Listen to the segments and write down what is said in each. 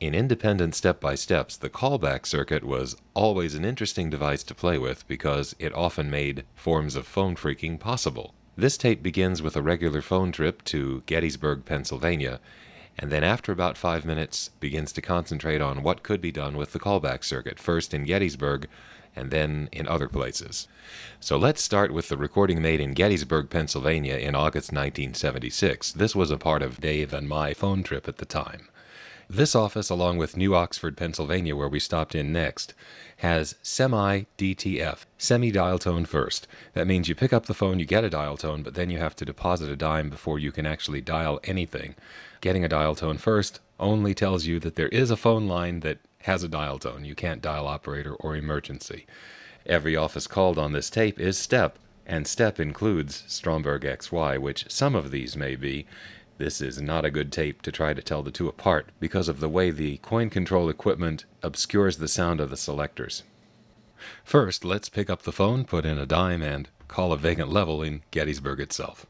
In independent step-by-steps, the callback circuit was always an interesting device to play with because it often made forms of phone phreaking possible. This tape begins with a regular phone trip to Gettysburg, Pennsylvania, and then after about 5 minutes begins to concentrate on what could be done with the callback circuit, first in Gettysburg and then in other places. So let's start with the recording made in Gettysburg, Pennsylvania in August 1976. This was a part of Dave and my phone trip at the time. This office, along with New Oxford, Pennsylvania, where we stopped in next, has semi-DTF, semi-dial tone first. That means you pick up the phone, you get a dial tone, but then you have to deposit a dime before you can actually dial anything. Getting a dial tone first only tells you that there is a phone line that has a dial tone. You can't dial operator or emergency. Every office called on this tape is STEP, and STEP includes Stromberg XY, which some of these may be. This is not a good tape to try to tell the two apart because of the way the coin control equipment obscures the sound of the selectors. First, let's pick up the phone, put in a dime, and call a vacant level in Gettysburg itself.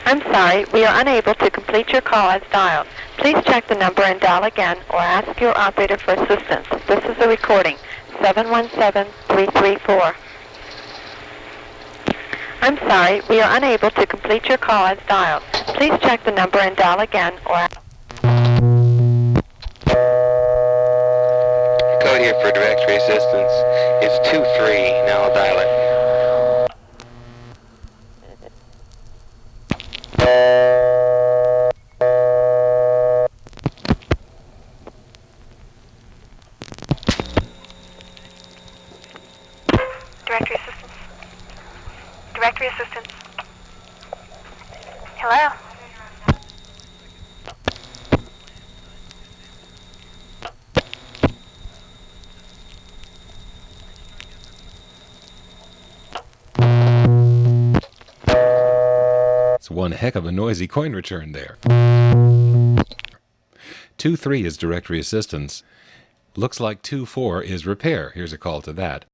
I'm sorry, we are unable to complete your call as dialed. Please check the number and dial again or ask your operator for assistance. This is a recording. 717-334. I'm sorry, we are unable to complete your call as dialed. Please check the number and dial again or... Code here for directory assistance. It's 23. Now I'll dial it. Directory assistance. Directory assistance. Hello? It's one heck of a noisy coin return there. 2-3 is directory assistance. Looks like 2-4 is repair. Here's a call to that.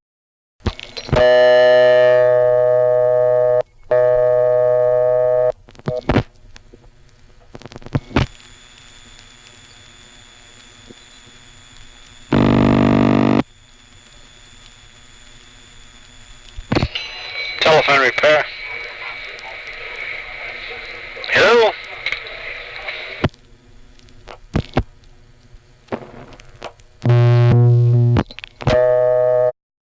Telephone repair. Hello?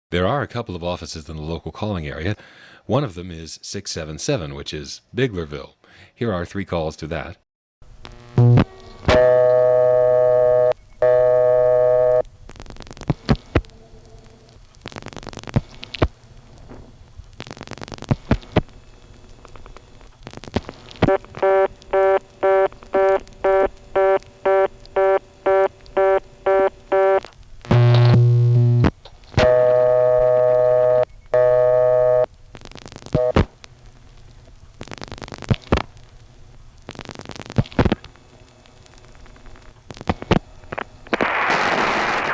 There are a couple of offices in the local calling area. One of them is 677, which is Biglerville. Here are 3 calls to that.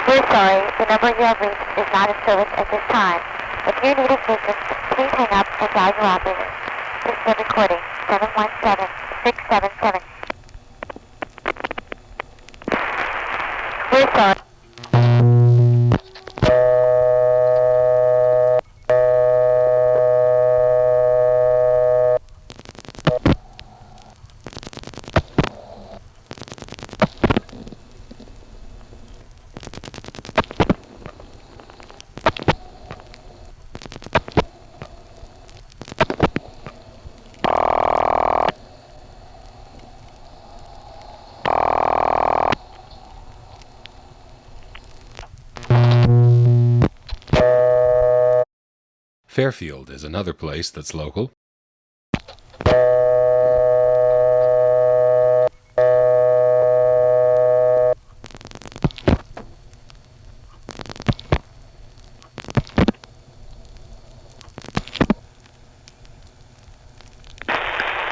We're sorry, the number you have reached is not in service at this time. If you need assistance, please hang up and dial your operator. This is a recording, 717-677. We're sorry. Fairfield is another place that's local.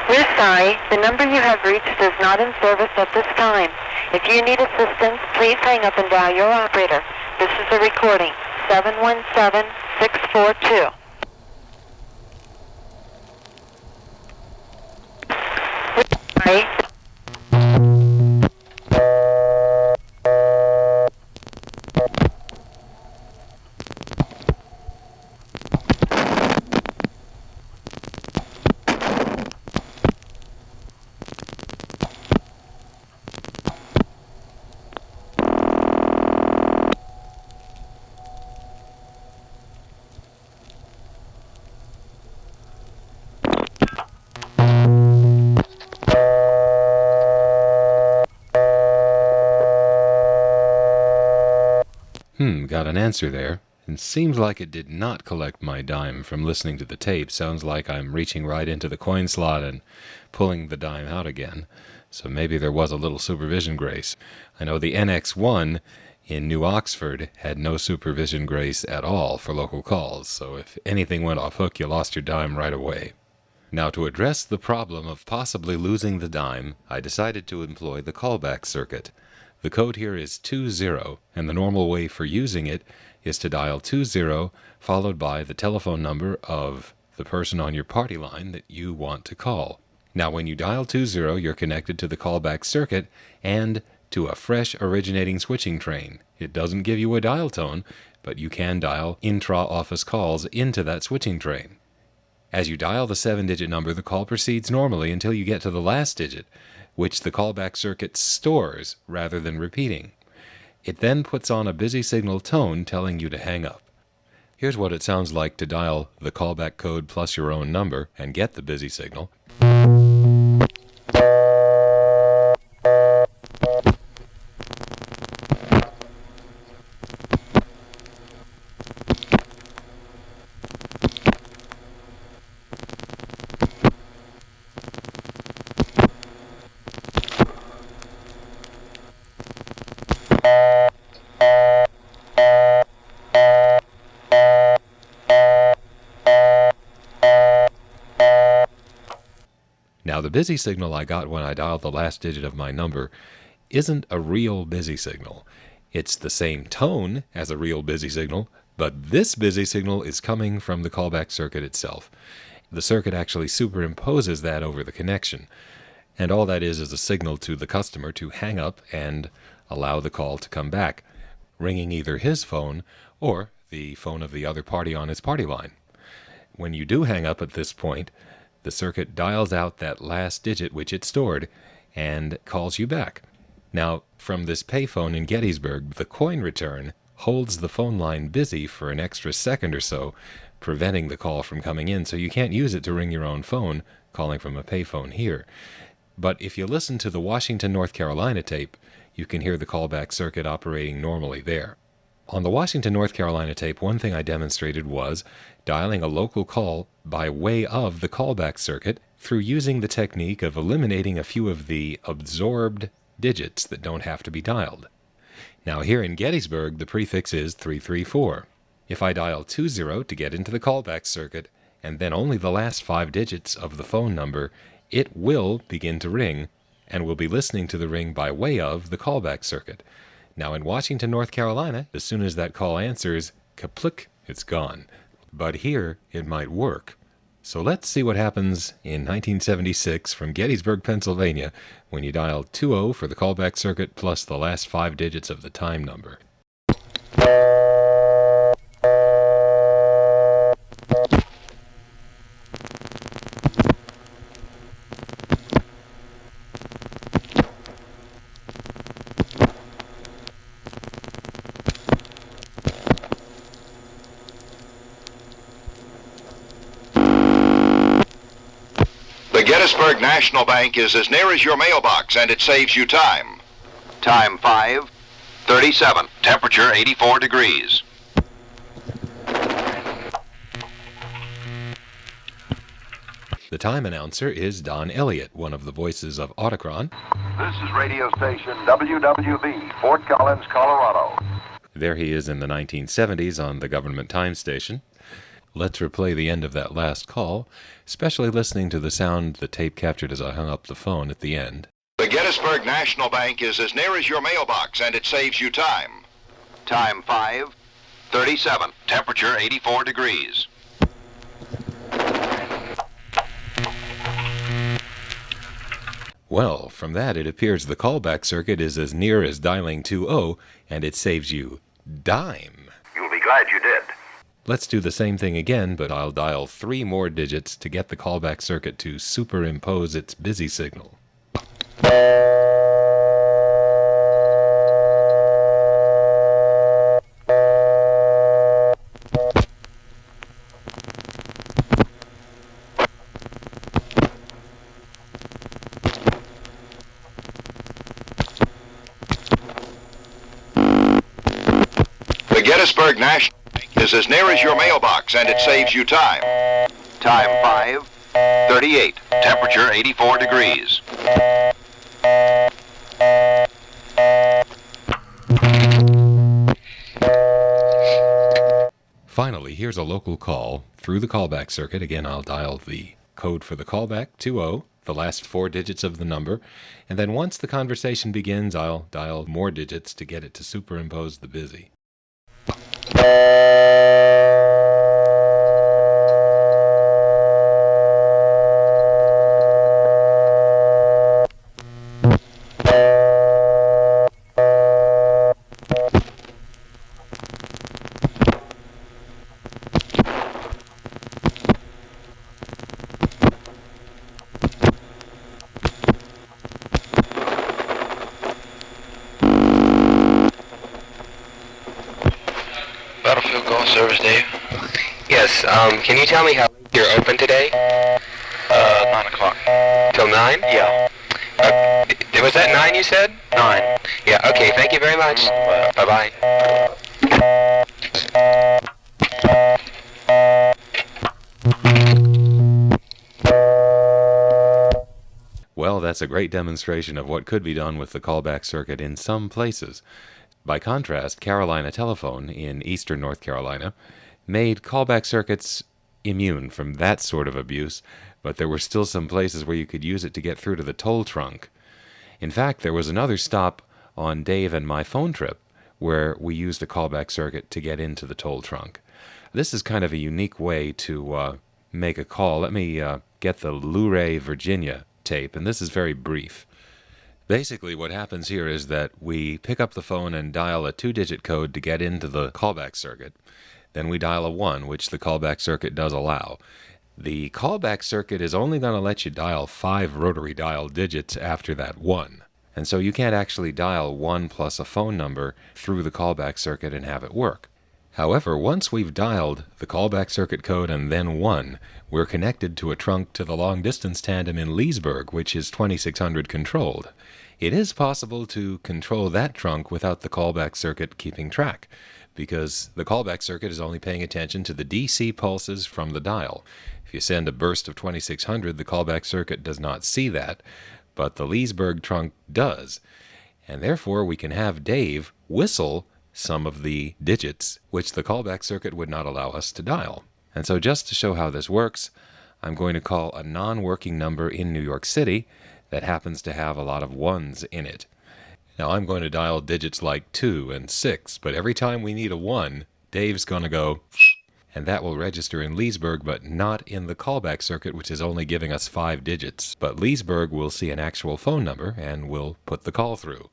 We're sorry, the number you have reached is not in service at this time. If you need assistance, please hang up and dial your operator. This is a recording, 717-642. sorry. Got an answer there. It seems like it did not collect my dime from listening to the tape. Sounds like I'm reaching right into the coin slot and pulling the dime out again. So maybe there was a little supervision grace. I know the NX1 in New Oxford had no supervision grace at all for local calls, so if anything went off hook, you lost your dime right away. Now, to address the problem of possibly losing the dime, I decided to employ the callback circuit. The code here is 20, and the normal way for using it is to dial 20 followed by the telephone number of the person on your party line that you want to call. Now, when you dial 20, you're connected to the callback circuit and to a fresh originating switching train. It doesn't give you a dial tone, but you can dial intra-office calls into that switching train. As you dial the 7-digit number, the call proceeds normally until you get to the last digit, which the callback circuit stores rather than repeating. It then puts on a busy signal tone telling you to hang up. Here's what it sounds like to dial the callback code plus your own number and get the busy signal. Now, the busy signal I got when I dialed the last digit of my number isn't a real busy signal. It's the same tone as a real busy signal, but this busy signal is coming from the callback circuit itself. The circuit actually superimposes that over the connection, and all that is a signal to the customer to hang up and allow the call to come back, ringing either his phone or the phone of the other party on his party line. When you do hang up at this point, the circuit dials out that last digit which it stored and calls you back. Now, from this payphone in Gettysburg, the coin return holds the phone line busy for an extra second or so, preventing the call from coming in, so you can't use it to ring your own phone calling from a payphone here. But if you listen to the Washington, North Carolina tape, you can hear the callback circuit operating normally there. On the Washington, North Carolina tape, one thing I demonstrated was dialing a local call by way of the callback circuit through using the technique of eliminating a few of the absorbed digits that don't have to be dialed. Now, here in Gettysburg, the prefix is 334. If I dial 20 to get into the callback circuit, and then only the last 5 digits of the phone number, it will begin to ring, and will be listening to the ring by way of the callback circuit. Now, in Washington, North Carolina, as soon as that call answers, kaplik, it's gone. But here, it might work. So let's see what happens in 1976 from Gettysburg, Pennsylvania, when you dial 20 for the callback circuit plus the last 5 digits of the time number. The Gettysburg National Bank is as near as your mailbox, and it saves you time. Time 5:37. Temperature 84 degrees. The time announcer is Don Elliott, one of the voices of Autocron. This is radio station WWB, Fort Collins, Colorado. There he is in the 1970s on the government time station. Let's replay the end of that last call, especially listening to the sound the tape captured as I hung up the phone at the end. The Gettysburg National Bank is as near as your mailbox, and it saves you time. Time 5:37. Temperature 84 degrees. Well, from that it appears the callback circuit is as near as dialing 20, and it saves you dime. You'll be glad you did. Let's do the same thing again, but I'll dial 3 more digits to get the callback circuit to superimpose its busy signal. The Gettysburg National Bank is as near as your mailbox, and it saves you time. Time 5:38. Temperature 84 degrees. Finally, here's a local call through the callback circuit. Again, I'll dial the code for the callback, 20, the last 4 digits of the number, and then once the conversation begins, I'll dial more digits to get it to superimpose the busy. Battlefield call service, Dave. Yes, can you tell me how late you're open today? 9 o'clock. Till 9? Yeah. Was that 9 you said? 9. Yeah, okay, thank you very much. Bye-bye. Well, that's a great demonstration of what could be done with the callback circuit in some places. By contrast, Carolina Telephone in eastern North Carolina made callback circuits immune from that sort of abuse, but there were still some places where you could use it to get through to the toll trunk. In fact, there was another stop on Dave and my phone trip where we used a callback circuit to get into the toll trunk. This is kind of a unique way to make a call. Let me get the Luray, Virginia tape, and this is very brief. Basically, what happens here is that we pick up the phone and dial a 2-digit code to get into the callback circuit. Then we dial a 1, which the callback circuit does allow. The callback circuit is only going to let you dial 5 rotary dial digits after that 1. And so you can't actually dial 1 plus a phone number through the callback circuit and have it work. However, once we've dialed the callback circuit code and then 1, we're connected to a trunk to the long-distance tandem in Leesburg, which is 2600 controlled. It is possible to control that trunk without the callback circuit keeping track, because the callback circuit is only paying attention to the DC pulses from the dial. If you send a burst of 2600, the callback circuit does not see that, but the Leesburg trunk does. And therefore, we can have Dave whistle some of the digits which the callback circuit would not allow us to dial. And so just to show how this works, I'm going to call a non-working number in New York City that happens to have a lot of 1s in it. Now I'm going to dial digits like 2 and 6, but every time we need a 1, Dave's going to go, and that will register in Leesburg, but not in the callback circuit, which is only giving us 5 digits. But Leesburg will see an actual phone number and will put the call through.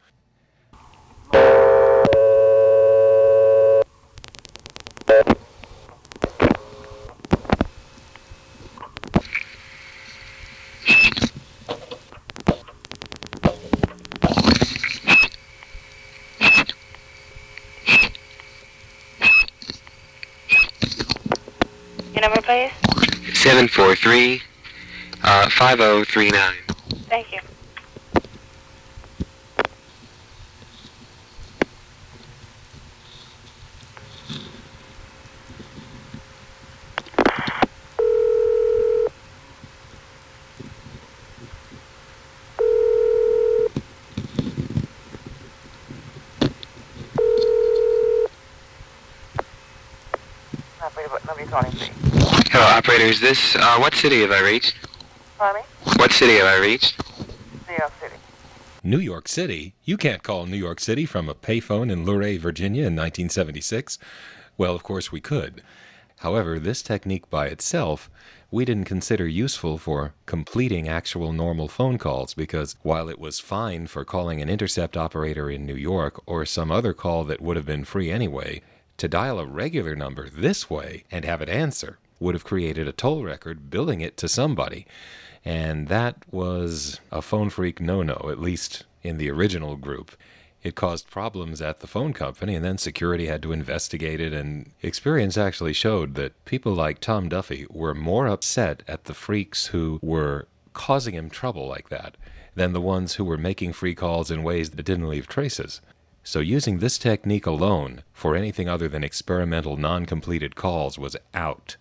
Your number, please? 743 5039. Thank you. Operator, what number are you calling, please? Hello, operator, is this, what city have I reached? Pardon me? What city have I reached? New York City. New York City? You can't call New York City from a payphone in Luray, Virginia in 1976. Well, of course we could. However, this technique by itself we didn't consider useful for completing actual normal phone calls, because while it was fine for calling an intercept operator in New York or some other call that would have been free anyway, to dial a regular number this way and have it answer would have created a toll record billing it to somebody. And that was a phone freak no-no, at least in the original group. It caused problems at the phone company, and then security had to investigate it, and experience actually showed that people like Tom Duffy were more upset at the freaks who were causing him trouble like that than the ones who were making free calls in ways that didn't leave traces. So using this technique alone for anything other than experimental non-completed calls was out.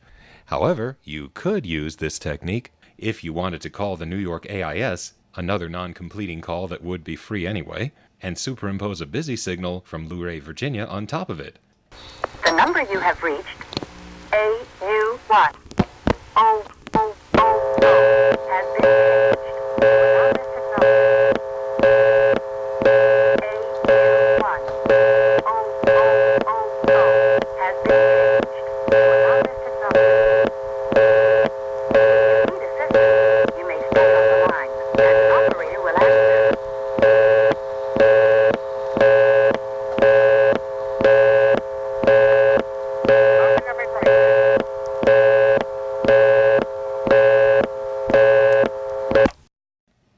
However, you could use this technique if you wanted to call the New York AIS, another non-completing call that would be free anyway, and superimpose a busy signal from Luray, Virginia on top of it. The number you have reached, AU1, has been changed. Without this technology, AU1, has been changed. Without this technology, if you need assistance, you may stay on the line, and an operator will answer.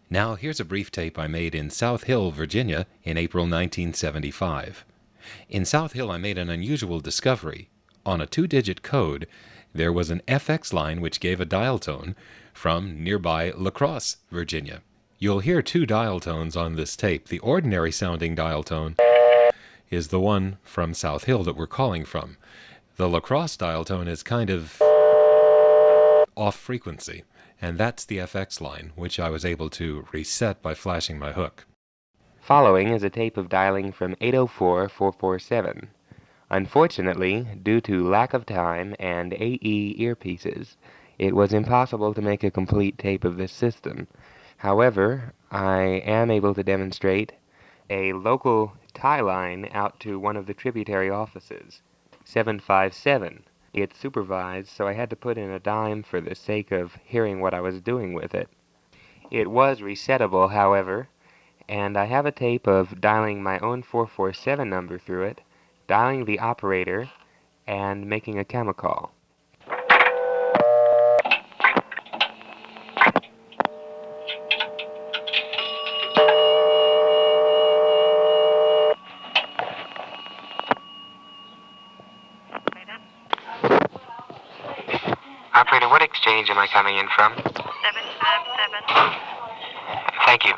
Now here's a brief tape I made in South Hill, Virginia in April 1975. In South Hill I made an unusual discovery. On a 2-digit code, there was an FX line which gave a dial tone from nearby La Crosse, Virginia. You'll hear 2 dial tones on this tape. The ordinary sounding dial tone is the one from South Hill that we're calling from. The La Crosse dial tone is kind of off frequency, and that's the FX line, which I was able to reset by flashing my hook. Following is a tape of dialing from 804-447. Unfortunately, due to lack of time and AE earpieces, it was impossible to make a complete tape of this system. However, I am able to demonstrate a local tie line out to one of the tributary offices, 757. It's supervised, so I had to put in a dime for the sake of hearing what I was doing with it. It was resettable, however, and I have a tape of dialing my own 447 number through it, dialing the operator, and making a camera call. Operator, what exchange am I coming in from? 757. Thank you.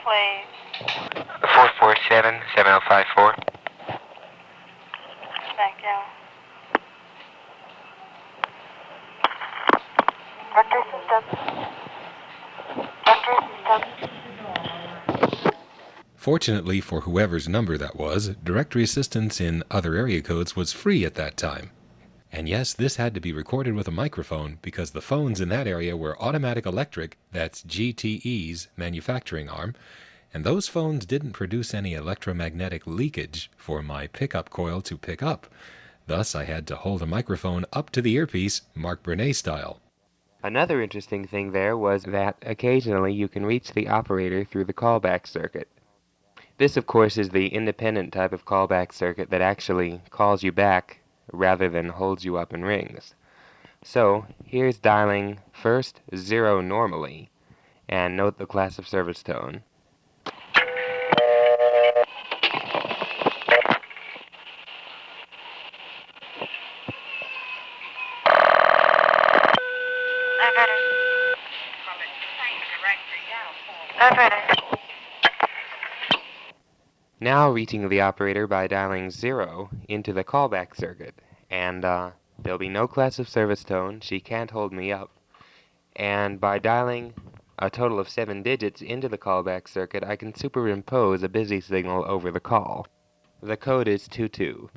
Please. 447-7054. Thank you. Directory system. Directory system. Fortunately for whoever's number that was, directory assistance in other area codes was free at that time. And yes, this had to be recorded with a microphone because the phones in that area were Automatic Electric, that's GTE's manufacturing arm, and those phones didn't produce any electromagnetic leakage for my pickup coil to pick up. Thus, I had to hold a microphone up to the earpiece, Mark Bernet style. Another interesting thing there was that occasionally you can reach the operator through the callback circuit. This, of course, is the independent type of callback circuit that actually calls you back rather than holds you up and rings. So, here's dialing first 0 normally, and note the class of service tone. Operator. Now reaching the operator by dialing 0 into the callback circuit. And there'll be no class of service tone. She can't hold me up. And by dialing a total of 7 digits into the callback circuit, I can superimpose a busy signal over the call. The code is 22.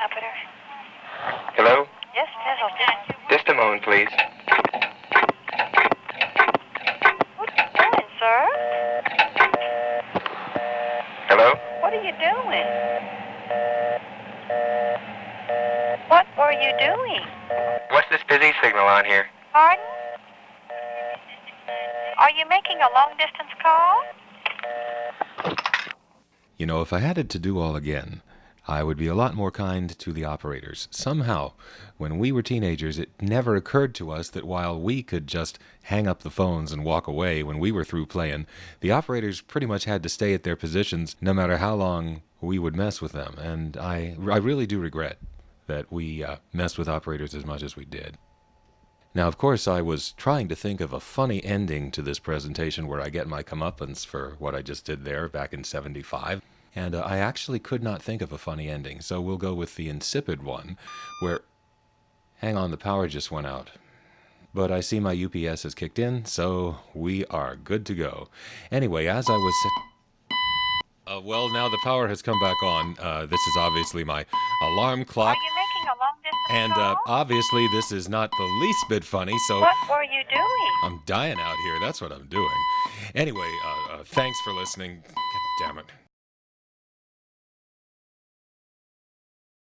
Operator. Hello? Yes, can I help you? Just a moment, please. What are you doing, sir? Hello? What are you doing? What were you doing? What's this busy signal on here? Pardon? Are you making a long-distance call? You know, if I had it to do all again, I would be a lot more kind to the operators. Somehow, when we were teenagers, it never occurred to us that while we could just hang up the phones and walk away when we were through playing, the operators pretty much had to stay at their positions no matter how long we would mess with them. And I really do regret that we messed with operators as much as we did. Now, of course, I was trying to think of a funny ending to this presentation where I get my comeuppance for what I just did there back in '75. And I actually could not think of a funny ending, so we'll go with the insipid one, where... Hang on, the power just went out. But I see my UPS has kicked in, so we are good to go. Anyway, as I was... well, now the power has come back on. This is obviously my alarm clock. Are you making a long-distance And call? obviously this is not the least bit funny, so... What were you doing? I'm dying out here, that's what I'm doing. Anyway, thanks for listening. God damn it.